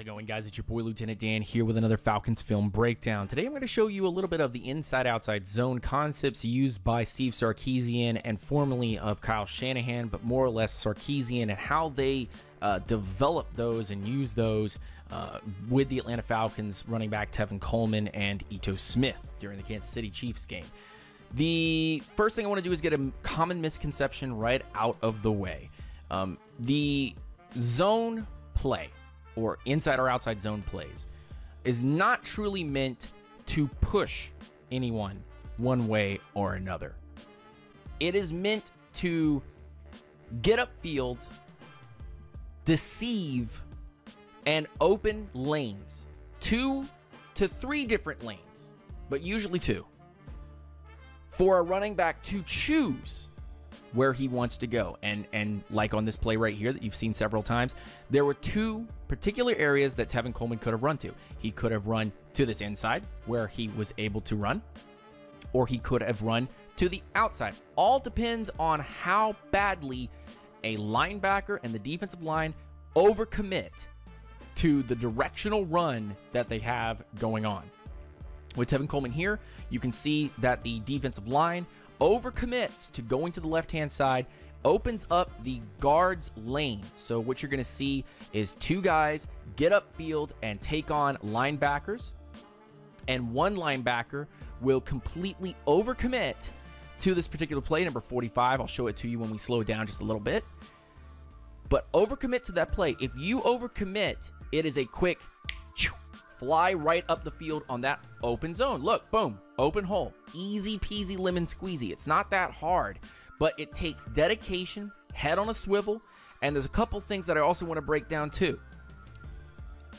How's it going, guys? It's your boy Lieutenant Dan here with another Falcons film breakdown. Today I'm going to show you a little bit of the inside-outside zone concepts used by Steve Sarkisian and formerly of Kyle Shanahan, but more or less Sarkisian, and how they develop those and use those with the Atlanta Falcons running back Tevin Coleman and Ito Smith during the Kansas City Chiefs game. The first thing I want to do is get a common misconception right out of the way. The zone play, or inside or outside zone plays, is not truly meant to push anyone one way or another. It is meant to get upfield, deceive, and open lanes. 2 to 3 different lanes, but usually 2, for a running back to choose where he wants to go. And like on this play right here that you've seen several times, there were 2 particular areas that Tevin Coleman could have run to. He could have run to this inside where he was able to run, or he could have run to the outside. All depends on how badly a linebacker and the defensive line overcommit to the directional run that they have going on. With Tevin Coleman here, you can see that the defensive line overcommits to going to the left-hand side, opens up the guard's lane. So what you're going to see is 2 guys get upfield and take on linebackers, and one linebacker will completely overcommit to this particular play, number 45. I'll show it to you when we slow down just a little bit. But overcommit to that play. If you overcommit, it is a quick fly right up the field on that open zone. Look, boom, open hole. Easy peasy lemon squeezy. It's not that hard, but it takes dedication, head on a swivel, and there's a couple things that I also want to break down too.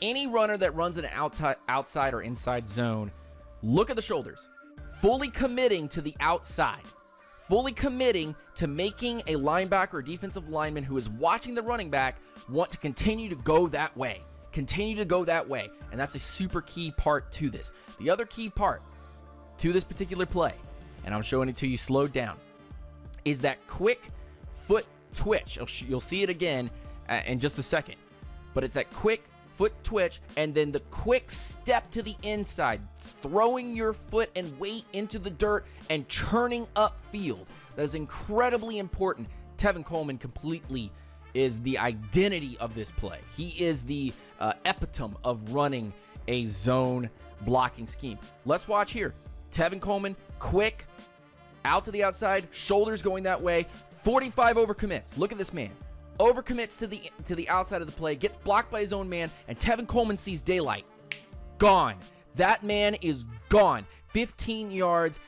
Any runner that runs in an outside or inside zone, look at the shoulders. Fully committing to the outside. Fully committing to making a linebacker or defensive lineman who is watching the running back want to continue to go that way. Continue to go that way. And that's a super key part to this. The other key part to this particular play, and I'm showing it to you slowed down, is that quick foot twitch. You'll see it again in just a second. But it's that quick foot twitch, and then the quick step to the inside, throwing your foot and weight into the dirt and churning upfield. That is incredibly important. Tevin Coleman completely is the identity of this play. He is the epitome of running a zone blocking scheme. Let's watch here. Tevin Coleman, quick, out to the outside, shoulders going that way, 45 overcommits. Look at this man. Overcommits to the outside of the play, gets blocked by his own man, and Tevin Coleman sees daylight. Gone. That man is gone. 15 yards.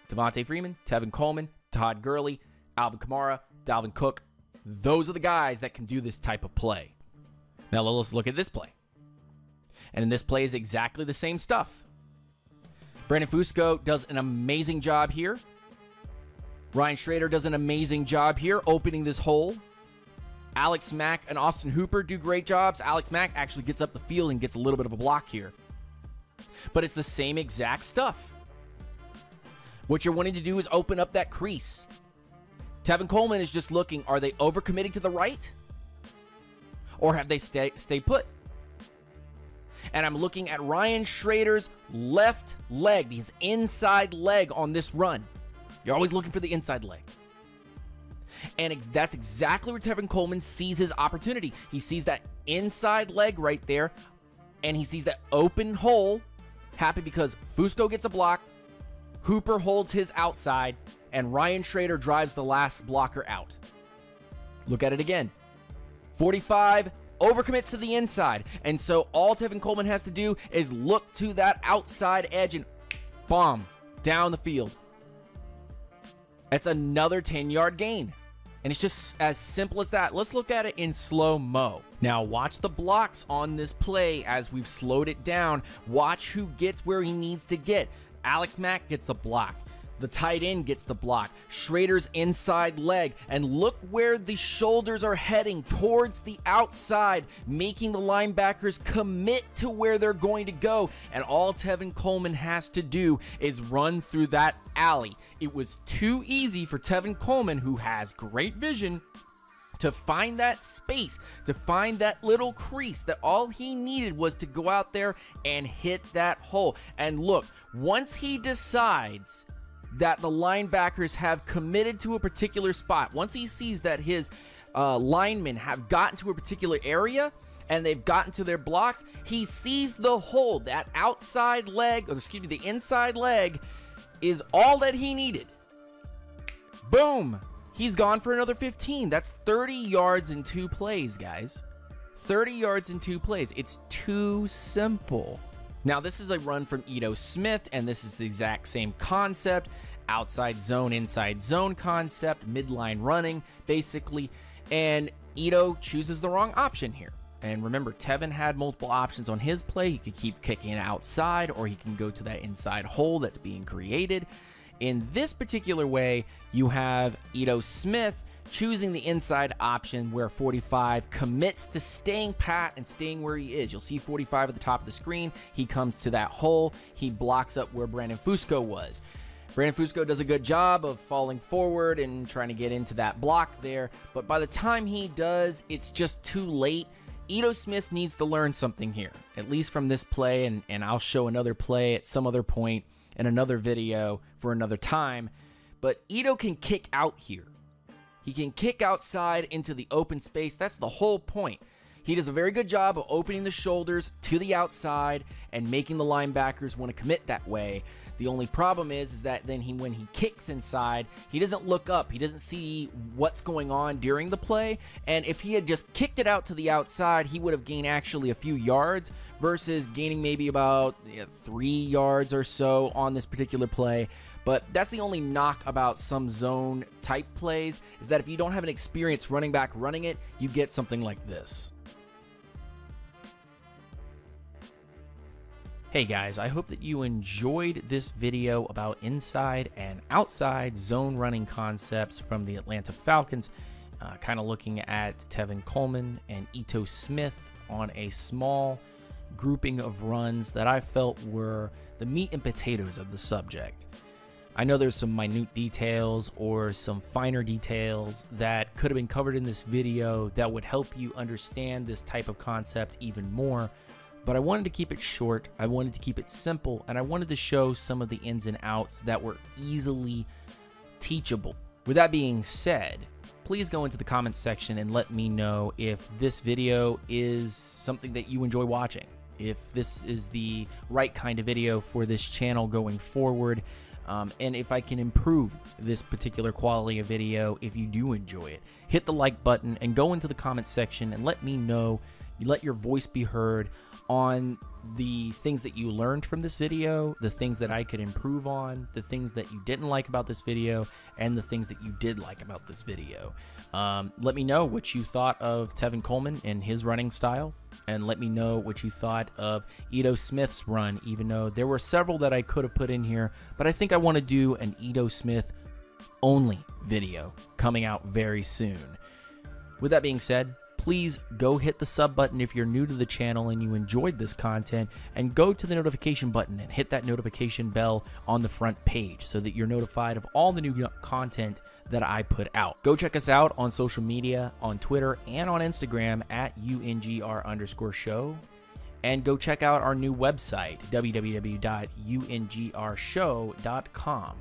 Devontae Freeman, Tevin Coleman, Todd Gurley, Alvin Kamara, Dalvin Cook. Those are the guys that can do this type of play. Now let's look at this play. And in this play is exactly the same stuff. Brandon Fusco does an amazing job here. Ryan Schrader does an amazing job here opening this hole. Alex Mack and Austin Hooper do great jobs. Alex Mack actually gets up the field and gets a little bit of a block here. But it's the same exact stuff. What you're wanting to do is open up that crease. Tevin Coleman is just looking, are they overcommitting to the right? Or have they stay put? And I'm looking at Ryan Schrader's left leg, his inside leg on this run. You're always looking for the inside leg. And that's exactly where Tevin Coleman sees his opportunity. He sees that inside leg right there, and he sees that open hole. Happy because Fusco gets a block, Hooper holds his outside, and Ryan Schrader drives the last blocker out. Look at it again. 45 overcommits to the inside, and so all Tevin Coleman has to do is look to that outside edge and bomb down the field. That's another 10-yard gain. And it's just as simple as that. Let's look at it in slow-mo. Now watch the blocks on this play as we've slowed it down. Watch who gets where he needs to get. Alex Mack gets a block. The tight end gets the block. Schrader's inside leg. And look where the shoulders are heading, towards the outside, making the linebackers commit to where they're going to go. And all Tevin Coleman has to do is run through that alley. It was too easy for Tevin Coleman, who has great vision, to find that space, to find that little crease, that all he needed was to go out there and hit that hole. And look, once he decides that the linebackers have committed to a particular spot, once he sees that his linemen have gotten to a particular area and they've gotten to their blocks, he sees the hole. That outside leg, or excuse me, the inside leg is all that he needed. Boom. He's gone for another 15. That's 30 yards in 2 plays, guys. 30 yards in 2 plays. It's too simple. Now, this is a run from Ito Smith, and this is the exact same concept. Outside zone, inside zone concept, midline running, basically. And Ito chooses the wrong option here. And remember, Tevin had multiple options on his play. He could keep kicking it outside, or he can go to that inside hole that's being created. In this particular way, you have Ito Smith choosing the inside option where 45 commits to staying pat and staying where he is. You'll see 45 at the top of the screen. He comes to that hole. He blocks up where Brandon Fusco was. Brandon Fusco does a good job of falling forward and trying to get into that block there, but by the time he does, it's just too late. Ito Smith needs to learn something here, at least from this play, and I'll show another play at some other point in another video for another time. But Ito can kick out here. He can kick outside into the open space. That's the whole point. He does a very good job of opening the shoulders to the outside and making the linebackers want to commit that way. The only problem is that then when he kicks inside, he doesn't look up. He doesn't see what's going on during the play. And if he had just kicked it out to the outside, he would have gained actually a few yards versus gaining maybe about 3 yards or so on this particular play. But that's the only knock about some zone type plays, is that if you don't have an experienced running back running it, you get something like this. Hey guys, I hope that you enjoyed this video about inside and outside zone running concepts from the Atlanta Falcons, kind of looking at Tevin Coleman and Ito Smith on a small grouping of runs that I felt were the meat and potatoes of the subject. I know there's some minute details or some finer details that could have been covered in this video that would help you understand this type of concept even more. But I wanted to keep it short, I wanted to keep it simple, and I wanted to show some of the ins and outs that were easily teachable. With that being said, please go into the comments section and let me know if this video is something that you enjoy watching, if this is the right kind of video for this channel going forward, and if I can improve this particular quality of video if you do enjoy it. Hit the like button and go into the comments section and let me know, let your voice be heard on the things that you learned from this video, the things that I could improve on, the things that you didn't like about this video, and the things that you did like about this video. Let me know what you thought of Tevin Coleman and his running style, and let me know what you thought of Ito Smith's run, even though there were several that I could have put in here, but I think I want to do an Ito Smith only video coming out very soon. With that being said, please go hit the sub button if you're new to the channel and you enjoyed this content, and go to the notification button and hit that notification bell on the front page so that you're notified of all the new content that I put out. Go check us out on social media, on Twitter and on Instagram at @UNGR_show. And go check out our new website, www.ungershow.com.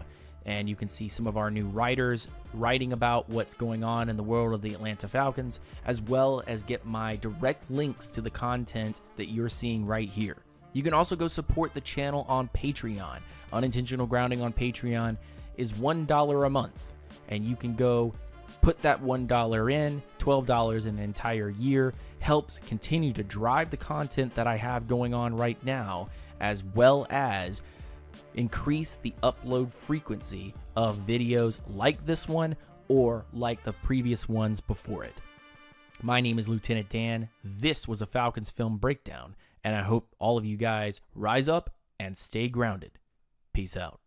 And you can see some of our new writers writing about what's going on in the world of the Atlanta Falcons, as well as get my direct links to the content that you're seeing right here. You can also go support the channel on Patreon. Unintentional Grounding on Patreon is $1 a month, and you can go put that $1 in. $12 an entire year helps continue to drive the content that I have going on right now, as well as increase the upload frequency of videos like this one or like the previous ones before it. My name is Lieutenant Dan. This was a Falcons film breakdown, and I hope all of you guys rise up and stay grounded. Peace out.